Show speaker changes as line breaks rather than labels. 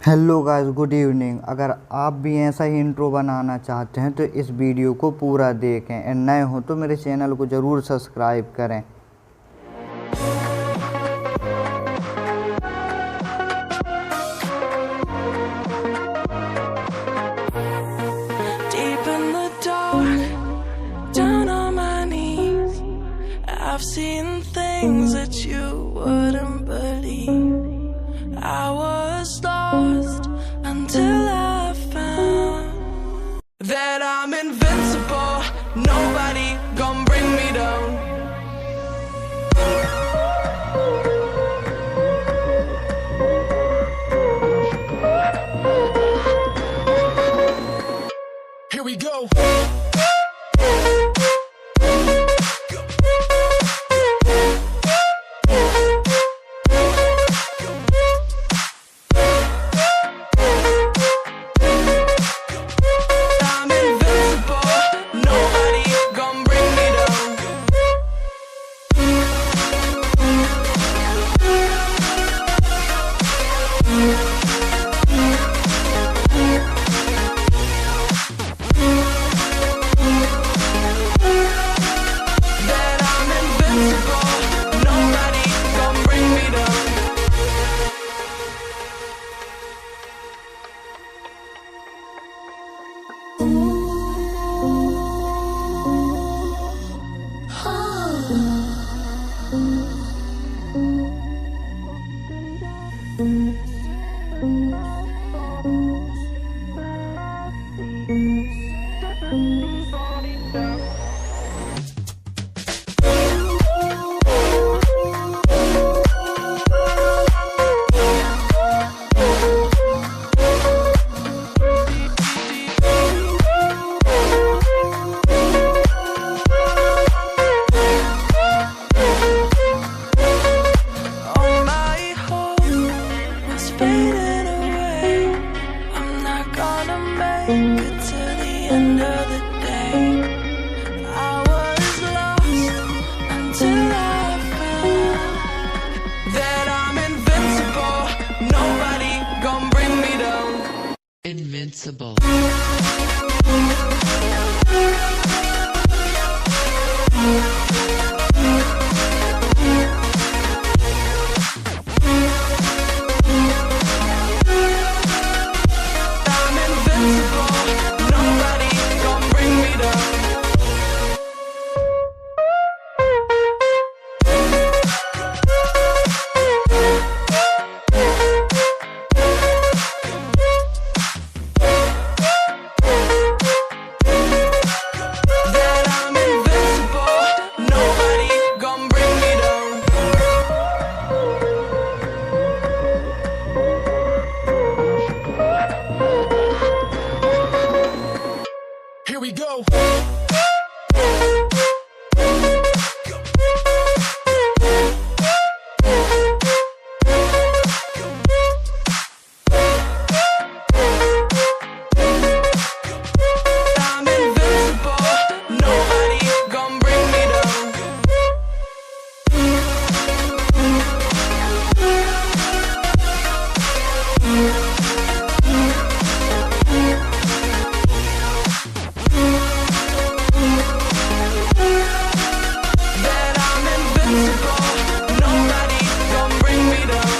Hello guys, good evening. अगर आप भी ऐसा ही इंट्रो बनाना चाहते हैं तो इस वीडियो को पूरा देखें और नए हो तो मेरे चैनल को ज़रूर सब्सक्राइब करें।
Deep in the dark, down on my knees, I've seen things that you wouldn't believe. I was lost until I found that I'm invincible. Nobody gonna bring me down. Here we go. I'm invincible. Nobody gonna bring me down. That I'm invincible. Nobody gonna bring me down. All my hope was fading away. I'm not gonna make it to the end of the day. I was lost until I found that I'm invincible. Nobody gonna bring me down.
Invincible.
I'm invincible. Nobody gonna bring me down. That I'm invincible. Nobody gonna bring me down. Here we go. I'm invincible. Nobody gonna bring me down. That I'm invincible. Nobody gonna bring me down.